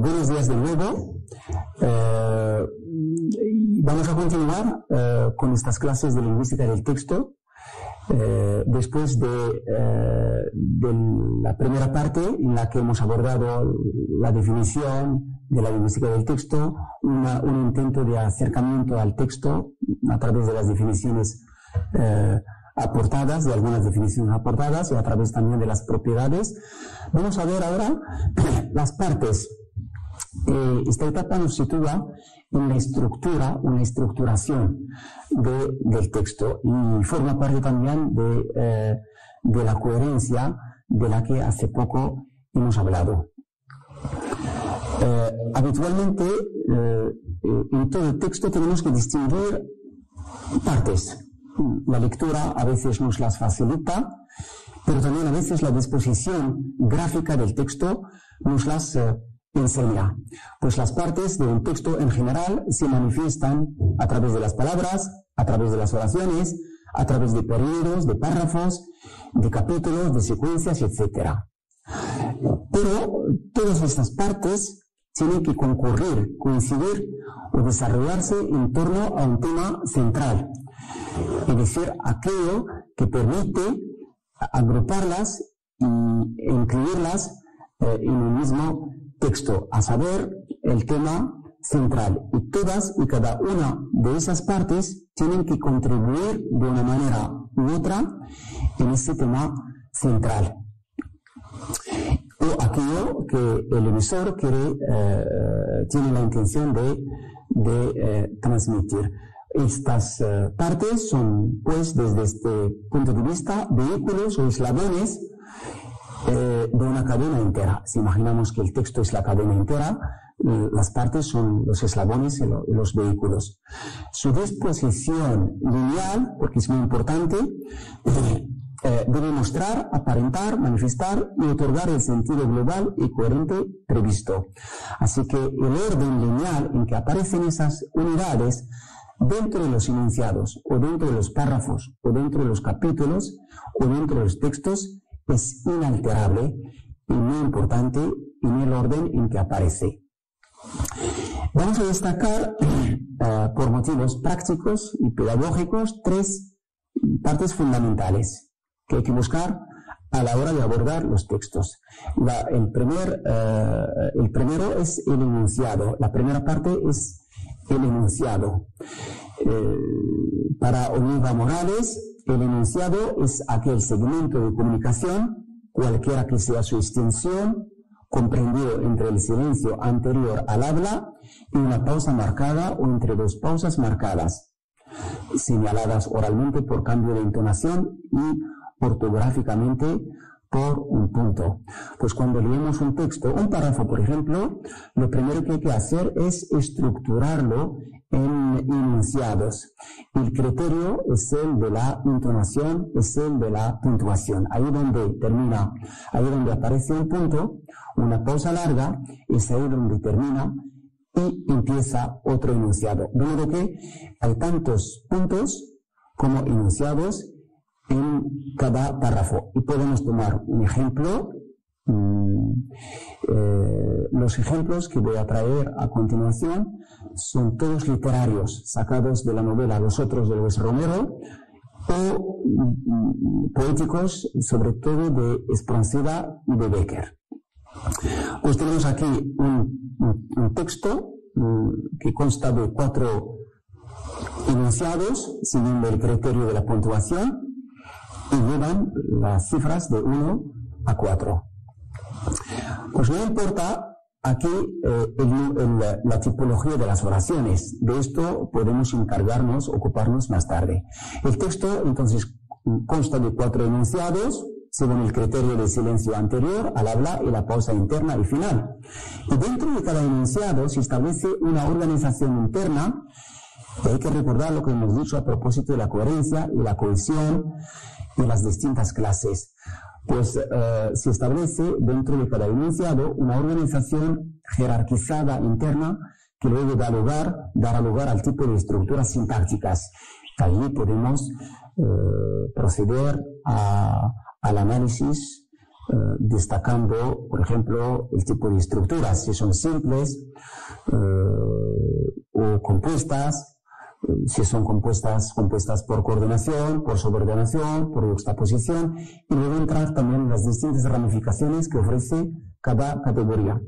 Buenos días de nuevo. Vamos a continuar con estas clases de lingüística del texto. Después de la primera parte en la que hemos abordado la definición de la lingüística del texto, un intento de acercamiento al texto a través de las definiciones aportadas, de algunas definiciones aportadas y a través también de las propiedades. Vamos a ver ahora las partes. Esta etapa nos sitúa en la estructura, una estructuración del texto y forma parte también de la coherencia de la que hace poco hemos hablado. Habitualmente, en todo el texto tenemos que distinguir partes. La lectura a veces nos las facilita, pero también a veces la disposición gráfica del texto nos las enseña. Pues las partes de un texto en general se manifiestan a través de las palabras, a través de las oraciones, a través de periodos, de párrafos, de capítulos, de secuencias, etc. Pero todas estas partes tienen que concurrir, coincidir o desarrollarse en torno a un tema central, es decir, aquello que permite agruparlas e incluirlas en un mismo texto, a saber, el tema central. Y todas y cada una de esas partes tienen que contribuir de una manera u otra en ese tema central. O aquello que el emisor tiene la intención de transmitir. Estas partes son, pues, desde este punto de vista, vehículos o eslabones de una cadena entera. Si imaginamos que el texto es la cadena entera, las partes son los eslabones y los vehículos. Su disposición lineal, porque es muy importante, debe mostrar, aparentar, manifestar y otorgar el sentido global y coherente previsto. Así que el orden lineal en que aparecen esas unidades dentro de los enunciados, o dentro de los párrafos, o dentro de los capítulos, o dentro de los textos, es inalterable y muy importante en el orden en que aparece. Vamos a destacar, por motivos prácticos y pedagógicos, tres partes fundamentales que hay que buscar a la hora de abordar los textos. El primero es el enunciado. La primera parte es el enunciado. Para Oliva Morales, el enunciado es aquel segmento de comunicación, cualquiera que sea su extensión, comprendido entre el silencio anterior al habla y una pausa marcada o entre dos pausas marcadas, señaladas oralmente por cambio de entonación y ortográficamente por un punto. Pues cuando leemos un texto, un párrafo, por ejemplo, lo primero que hay que hacer es estructurarlo en enunciados. El criterio es el de la entonación, es el de la puntuación. Ahí donde termina, ahí donde aparece un punto, una pausa larga, es ahí donde termina y empieza otro enunciado. De modo que hay tantos puntos como enunciados en cada párrafo. Y podemos tomar un ejemplo. Los ejemplos que voy a traer a continuación son todos literarios, sacados de la novela Los otros de Luis Romero, o poéticos, sobre todo de Espronceda y de Becker. Pues tenemos aquí un texto que consta de 4 enunciados, siguiendo el criterio de la puntuación, y llevan las cifras de 1 a 4. Pues no importa aquí la tipología de las oraciones. De esto podemos ocuparnos más tarde. El texto, entonces, consta de 4 enunciados, según el criterio del silencio anterior al habla y la pausa interna y final. Y dentro de cada enunciado se establece una organización interna, que hay que recordar lo que hemos dicho a propósito de la coherencia y la cohesión de las distintas clases. Pues se establece dentro de cada enunciado una organización jerarquizada interna que luego dará lugar al tipo de estructuras sintácticas. Allí podemos proceder al análisis destacando, por ejemplo, el tipo de estructuras, si son simples o compuestas, si son compuestas por coordinación, por subordinación, por juxtaposición, y luego entrar también en las distintas ramificaciones que ofrece cada categoría.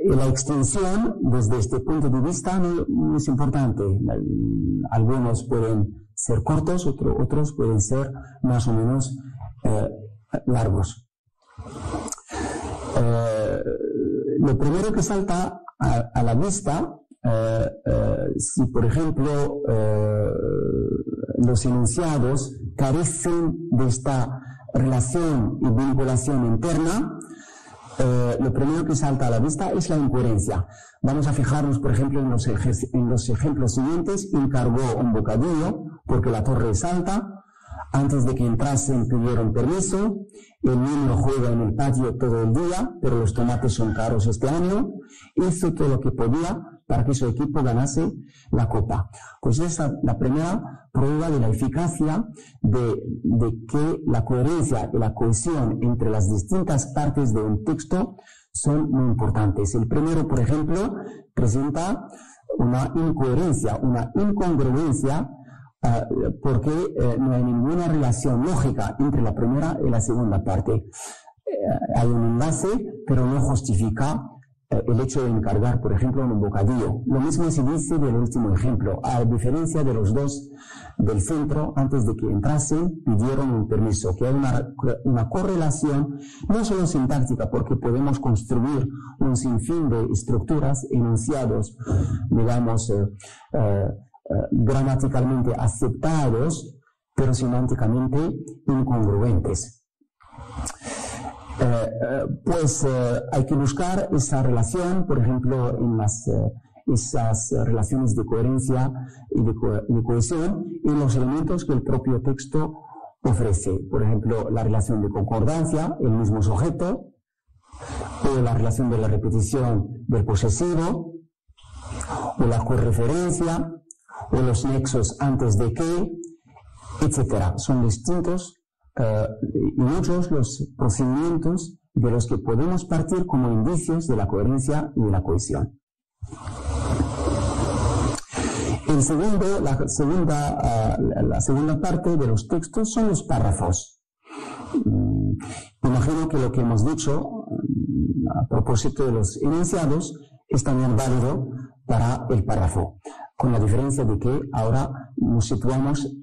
Y la extensión, desde este punto de vista, no es importante. Algunos pueden ser cortos, otros pueden ser más o menos largos. Lo primero que salta a la vista, si por ejemplo los enunciados carecen de esta relación y vinculación interna, lo primero que salta a la vista es la incoherencia. Vamos a fijarnos, por ejemplo, en los ejemplos siguientes. Encargó un bocadillo porque la torre es alta. Antes de que entrasen pidieron permiso. El niño juega en el patio todo el día, pero los tomates son caros este año. Hizo todo lo que podía para que su equipo ganase la copa. Pues esa es la primera prueba de la eficacia de que la coherencia y la cohesión entre las distintas partes de un texto son muy importantes. El primero, por ejemplo, presenta una incoherencia, una incongruencia, porque no hay ninguna relación lógica entre la primera y la segunda parte. Hay un enlace, pero no justifica el hecho de encargar, por ejemplo, un bocadillo. Lo mismo se dice del último ejemplo. A diferencia de los dos del centro, antes de que entrasen, pidieron un permiso. Que hay una correlación, no solo sintáctica, porque podemos construir un sinfín de estructuras, enunciados, digamos, gramaticalmente aceptados, pero semánticamente incongruentes. Hay que buscar esa relación, por ejemplo, en esas relaciones de coherencia y de cohesión en los elementos que el propio texto ofrece. Por ejemplo, la relación de concordancia, el mismo sujeto, o la relación de la repetición del posesivo, o la correferencia, o los nexos antes de que, etc. Son distintos y muchos los procedimientos de los que podemos partir como indicios de la coherencia y de la cohesión. La segunda parte de los textos son los párrafos. Imagino que lo que hemos dicho a propósito de los enunciados es también válido para el párrafo, con la diferencia de que ahora nos situamos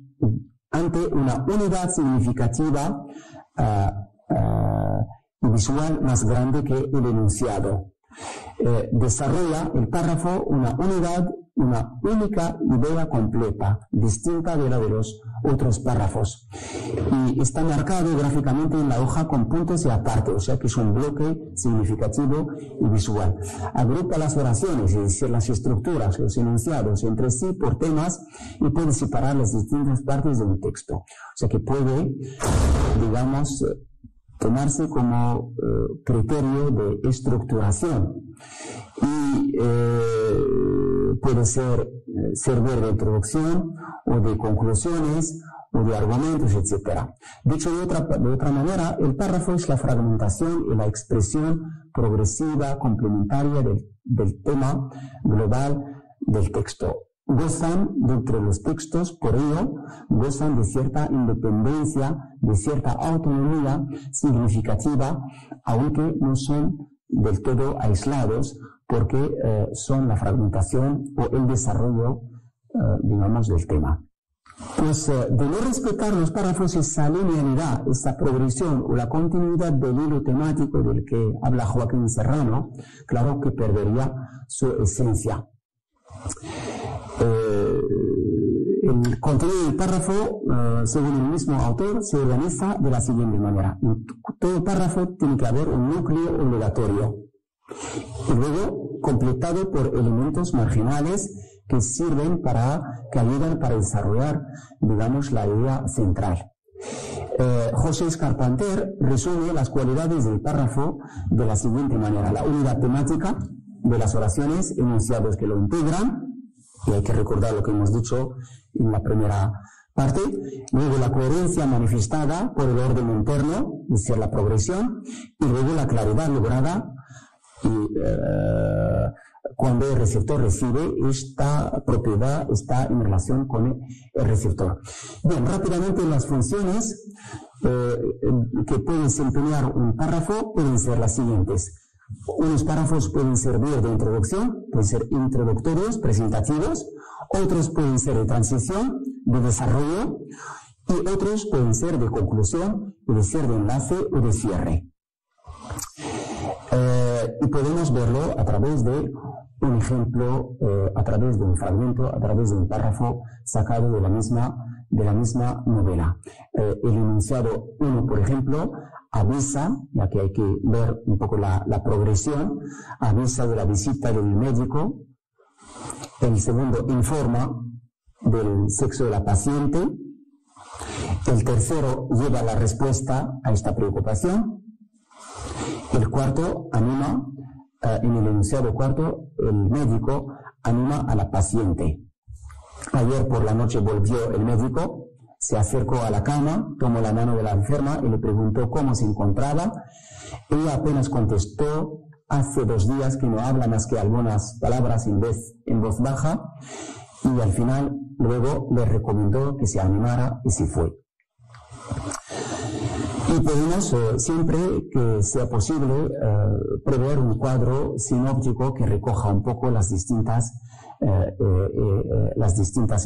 ante una unidad significativa y visual más grande que el enunciado. Desarrolla el párrafo una unidad, una única idea completa, distinta de la de los otros párrafos. Y está marcado gráficamente en la hoja con puntos y aparte, o sea que es un bloque significativo y visual. Agrupa las oraciones, es decir, las estructuras, los enunciados entre sí por temas y puede separar las distintas partes de un texto. O sea que puede, digamos, tomarse como criterio de estructuración y puede servir de introducción o de conclusiones o de argumentos, etc. Dicho de otra manera, el párrafo es la fragmentación y la expresión progresiva, complementaria del tema global del texto. Gozan dentro de los textos, por ello, gozan de cierta independencia, de cierta autonomía significativa, aunque no son del todo aislados, porque son la fragmentación o el desarrollo, digamos, del tema. Pues de no respetar los párrafos, esa linealidad, esa progresión o la continuidad del hilo temático del que habla Joaquín Serrano, claro que perdería su esencia. El contenido del párrafo, según el mismo autor, se organiza de la siguiente manera. En todo párrafo tiene que haber un núcleo obligatorio y luego completado por elementos marginales que sirven que ayudan para desarrollar, digamos, la idea central. José Carpenter resume las cualidades del párrafo de la siguiente manera. La unidad temática de las oraciones, enunciados que lo integran, y hay que recordar lo que hemos dicho en la primera parte, luego la coherencia manifestada por el orden interno, es decir, la progresión, y luego la claridad lograda cuando el receptor recibe esta propiedad, está en relación con el receptor. Bien, rápidamente las funciones que puede desempeñar un párrafo pueden ser las siguientes. Unos párrafos pueden servir de introducción, pueden ser introductorios, presentativos, otros pueden ser de transición, de desarrollo, y otros pueden ser de conclusión, puede ser de enlace o de cierre. Y podemos verlo a través de un ejemplo, a través de un fragmento, a través de un párrafo sacado de la misma novela. El enunciado 1, por ejemplo, avisa, ya que hay que ver un poco la progresión, avisa de la visita del médico. El segundo informa del sexo de la paciente. El tercero lleva la respuesta a esta preocupación. El cuarto anima, en el enunciado cuarto, el médico anima a la paciente. Ayer por la noche volvió el médico, se acercó a la cama, tomó la mano de la enferma y le preguntó cómo se encontraba. Ella apenas contestó: hace 2 días que no habla más que algunas palabras en voz baja, y al final luego le recomendó que se animara y se fue. Y podemos siempre que sea posible prever un cuadro sinóptico que recoja un poco las distintas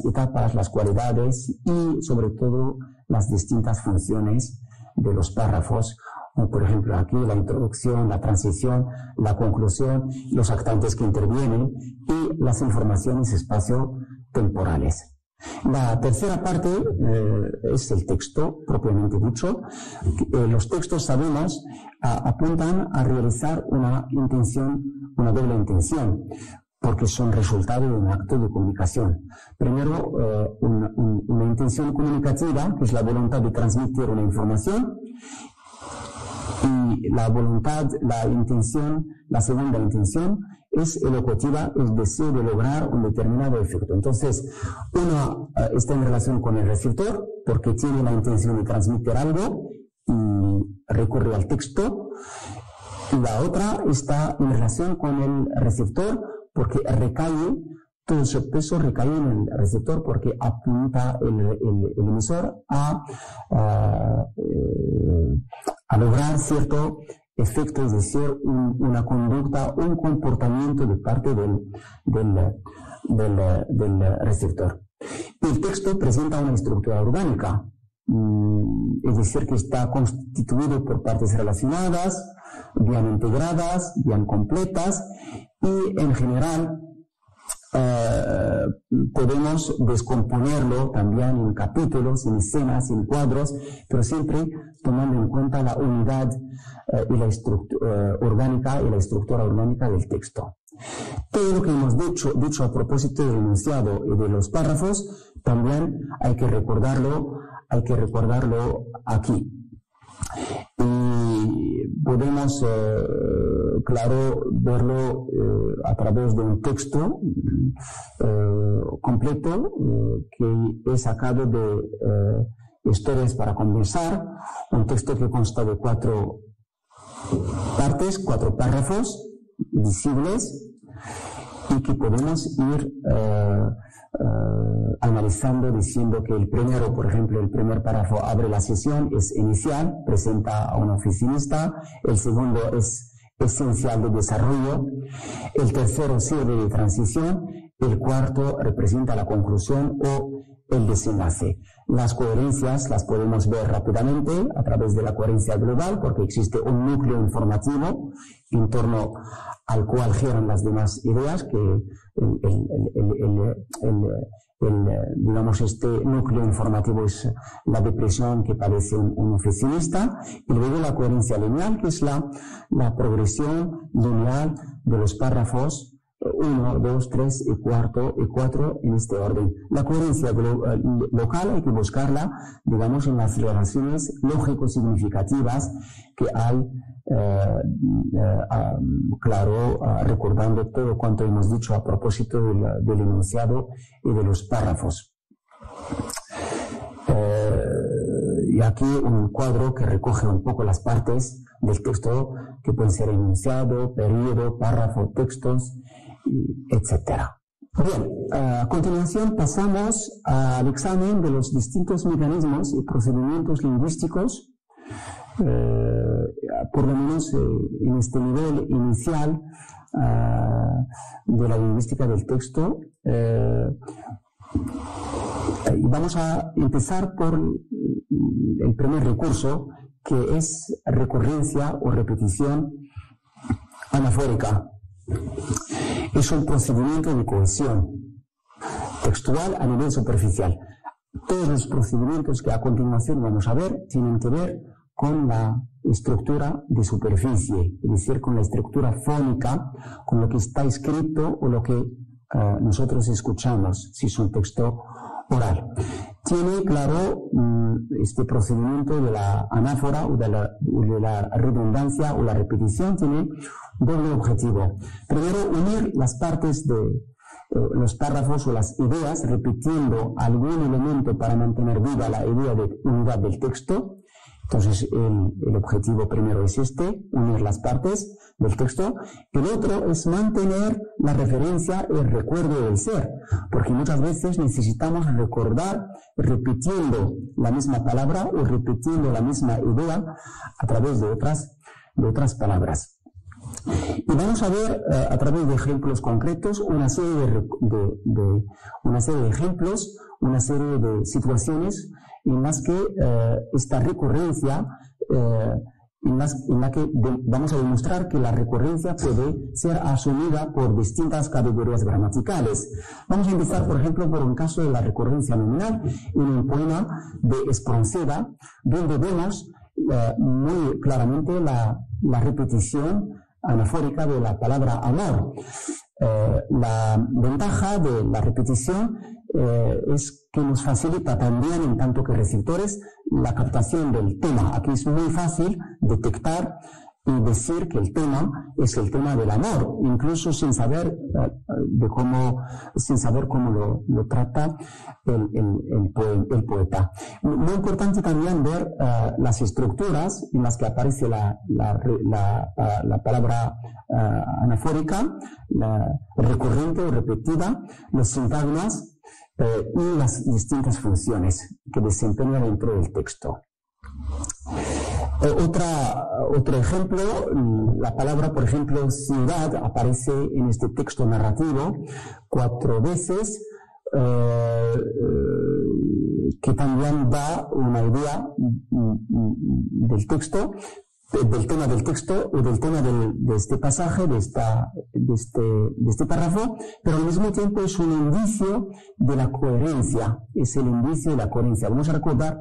etapas, las cualidades y sobre todo las distintas funciones de los párrafos, como por ejemplo aquí la introducción, la transición, la conclusión, los actantes que intervienen y las informaciones espacio-temporales. La tercera parte es el texto propiamente dicho. Los textos, sabemos, apuntan a realizar una doble intención, porque son resultado de un acto de comunicación. Primero, una intención comunicativa, que es la voluntad de transmitir una información, y la segunda intención es elocutiva, es decir, de lograr un determinado efecto. Entonces, una está en relación con el receptor, porque tiene la intención de transmitir algo y recurre al texto. Y la otra está en relación con el receptor, porque todo su peso recae en el receptor, porque apunta el emisor a lograr cierto efecto, es decir, una conducta, un comportamiento de parte del receptor. El texto presenta una estructura orgánica, es decir, que está constituido por partes relacionadas, bien integradas, bien completas, y en general podemos descomponerlo también en capítulos, en escenas, en cuadros, pero siempre tomando en cuenta la unidad y la estructura orgánica y la estructura orgánica del texto. Todo lo que hemos dicho a propósito del enunciado y de los párrafos, también hay que recordarlo aquí. Y podemos, claro, verlo a través de un texto completo que he sacado de Historias para Conversar, un texto que consta de 4 partes, 4 párrafos visibles, y que podemos ir analizando, diciendo que el primero, por ejemplo, el primer párrafo abre la sesión, es inicial, presenta a un oficinista. El segundo es esencial de desarrollo. El tercero sirve de transición. El cuarto representa la conclusión o el desenlace. Las coherencias las podemos ver rápidamente a través de la coherencia global, porque existe un núcleo informativo en torno al cual giran las demás ideas, que digamos, este núcleo informativo es la depresión que padece un oficinista, y luego la coherencia lineal, que es la progresión lineal de los párrafos 1, 2, 3 y 4 en este orden. La coherencia local hay que buscarla, digamos, en las relaciones lógico-significativas que hay, claro, recordando todo cuanto hemos dicho a propósito del enunciado y de los párrafos. Y aquí un cuadro que recoge un poco las partes del texto, que pueden ser enunciado, periodo, párrafo, textos, etc. Bien, a continuación pasamos al examen de los distintos mecanismos y procedimientos lingüísticos, por lo menos en este nivel inicial de la lingüística del texto. Y vamos a empezar por el primer recurso, que es recurrencia o repetición anafórica. Es un procedimiento de cohesión textual a nivel superficial. Todos los procedimientos que a continuación vamos a ver tienen que ver con la estructura de superficie, es decir, con la estructura fónica, con lo que está escrito o lo que nosotros escuchamos, si es un texto oral. Tiene, claro, este procedimiento de la anáfora o de la redundancia o la repetición tiene doble objetivo. Primero, unir las partes de los párrafos o las ideas, repitiendo algún elemento para mantener viva la idea de unidad del texto. Entonces, el objetivo primero es unir las partes del texto. El otro es mantener la referencia, el recuerdo del ser, porque muchas veces necesitamos recordar repitiendo la misma palabra o repitiendo la misma idea a través de otras palabras. Y vamos a ver a través de ejemplos concretos una serie de ejemplos, una serie de situaciones en las que esta recurrencia, en la que vamos a demostrar que la recurrencia puede ser asumida por distintas categorías gramaticales. Vamos a empezar, por ejemplo, por un caso de la recurrencia nominal en el poema de Espronceda, donde vemos muy claramente la repetición anafórica de la palabra amor. La ventaja de la repetición es que nos facilita también, en tanto que receptores, la captación del tema. Aquí es muy fácil detectar y decir que el tema es el tema del amor, incluso sin saber cómo lo trata el poeta. Muy importante también ver las estructuras en las que aparece la palabra anafórica, la recurrente o repetida, los sintagmas y las distintas funciones que desempeña dentro del texto. Otro ejemplo, la palabra, por ejemplo, ciudad, aparece en este texto narrativo 4 veces, que también da una idea del texto, del tema del texto o del tema de este pasaje, de este párrafo, pero al mismo tiempo es un indicio de la coherencia, es el indicio de la coherencia. Vamos a recordar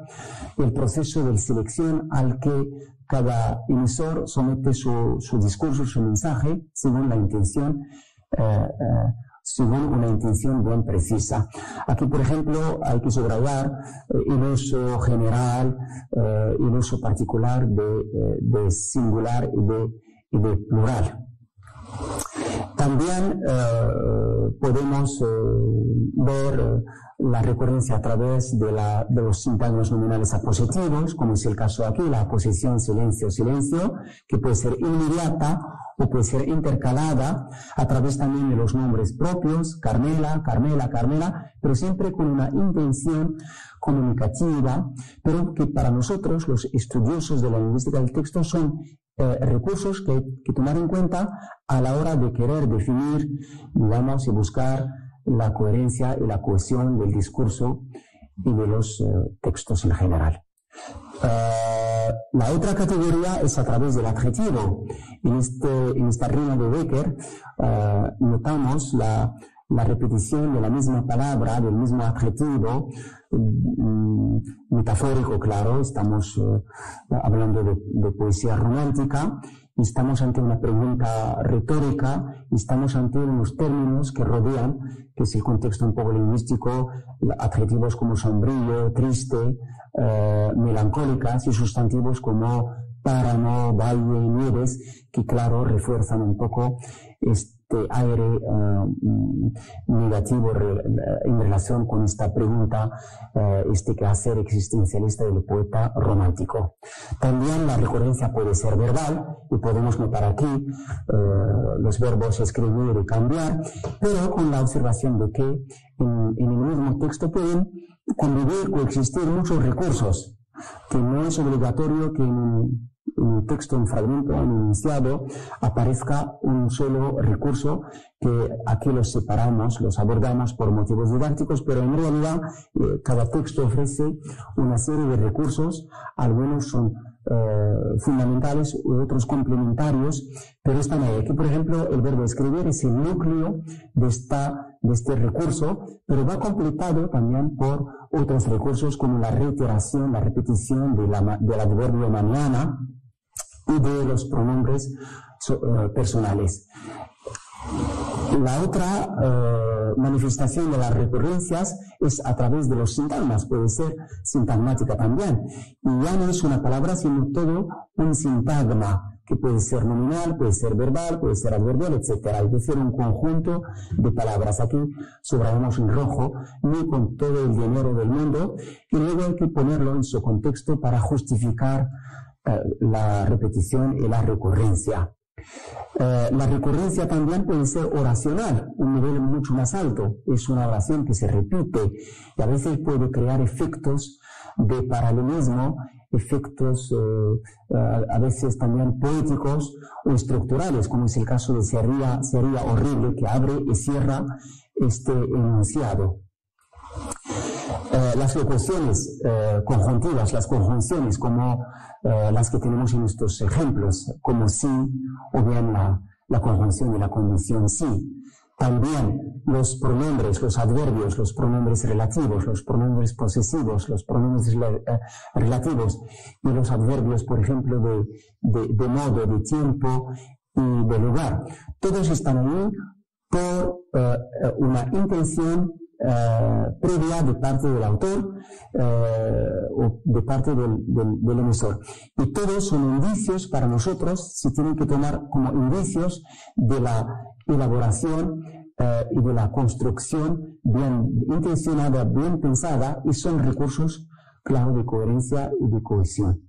el proceso de selección al que cada emisor somete su discurso, su mensaje, según la intención, según una intención bien precisa. Aquí, por ejemplo, hay que subrayar el uso general, el uso particular de singular y de plural. También podemos ver la recurrencia a través de los sintagmas nominales apositivos, como es el caso aquí, la aposición silencio, que puede ser inmediata o puede ser intercalada a través también de los nombres propios, Carmela, pero siempre con una intención comunicativa, pero que para nosotros, los estudiosos de la lingüística del texto, son recursos que tomar en cuenta a la hora de querer definir, digamos, y buscar la coherencia y la cohesión del discurso y de los textos en general. La otra categoría es a través del adjetivo. En esta rima de Becker notamos la repetición de la misma palabra, del mismo adjetivo, metafórico, claro. Estamos hablando de poesía romántica, y estamos ante una pregunta retórica, y estamos ante unos términos que rodean, que es el contexto un poco lingüístico, adjetivos como sombrío, triste, melancólicas, y sustantivos como páramo, valle, nieves, que claro, refuerzan un poco este aire negativo en relación con esta pregunta, este quehacer existencialista del poeta romántico. También la recurrencia puede ser verbal, y podemos notar aquí los verbos escribir y cambiar, pero con la observación de que en el mismo texto pueden convivir, coexistir muchos recursos, que no es obligatorio que en un texto, un fragmento, un enunciado, aparezca un solo recurso, que aquí los separamos, los abordamos por motivos didácticos, pero en realidad cada texto ofrece una serie de recursos, algunos son fundamentales, otros complementarios, pero están ahí. Aquí, por ejemplo, el verbo escribir es el núcleo de este recurso, pero va completado también por otros recursos como la reiteración, la repetición del adverbio mañana y de los pronombres personales. La otra manifestación de las recurrencias es a través de los sintagmas, puede ser sintagmática también. Y ya no es una palabra, sino todo un sintagma, que puede ser nominal, puede ser verbal, puede ser adverbial, etc. Es decir, un conjunto de palabras. Aquí subrayamos en rojo, ni con todo el dinero del mundo, y luego hay que ponerlo en su contexto para justificar la repetición y la recurrencia. La recurrencia también puede ser oracional, un nivel mucho más alto. Es una oración que se repite y a veces puede crear efectos de paralelismo, efectos a veces también poéticos o estructurales, como es el caso de sería horrible, que abre y cierra este enunciado. Las locuciones conjuntivas, las conjunciones como las que tenemos en estos ejemplos, como sí, o bien la conjunción de la condición sí. También los pronombres, los adverbios, los pronombres relativos, los pronombres posesivos, los pronombres relativos y los adverbios, por ejemplo, de modo, de tiempo y de lugar. Todos están ahí por una intención previa de parte del autor o de parte del emisor. Y todos son indicios para nosotros, se tienen que tomar como indicios de la elaboración y de la construcción bien intencionada, bien pensada, y son recursos, claro, de coherencia y de cohesión.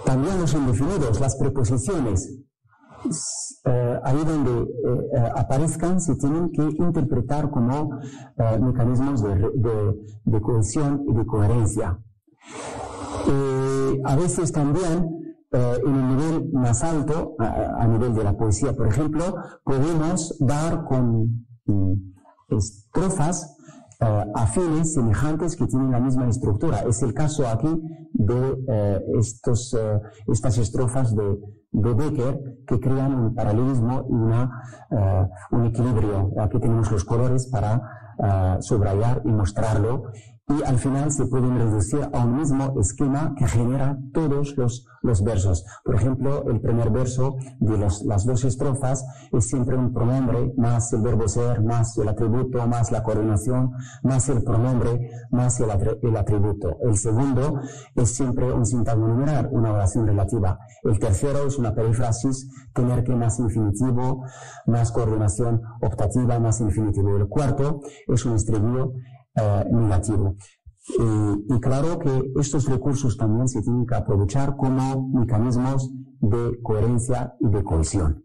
También los indefinidos, las preposiciones, ahí donde aparezcan se tienen que interpretar como mecanismos de cohesión y de coherencia. A veces también en un nivel más alto, a nivel de la poesía, por ejemplo, podemos dar con estrofas afines, semejantes, que tienen la misma estructura. Es el caso aquí de estas estrofas de Becker, que crean un paralelismo y un equilibrio. Aquí tenemos los colores para subrayar y mostrarlo, y al final se pueden reducir a un mismo esquema que genera todos los versos. Por ejemplo, el primer verso de las dos estrofas es siempre un pronombre, más el verbo ser, más el atributo, más la coordinación, más el pronombre, más el atributo. El segundo es siempre un sintagma numeral, una oración relativa. El tercero es una perífrasis, tener que más infinitivo, más coordinación optativa, más infinitivo. El cuarto es un estribillo negativo. Y claro que estos recursos también se tienen que aprovechar como mecanismos de coherencia y de cohesión.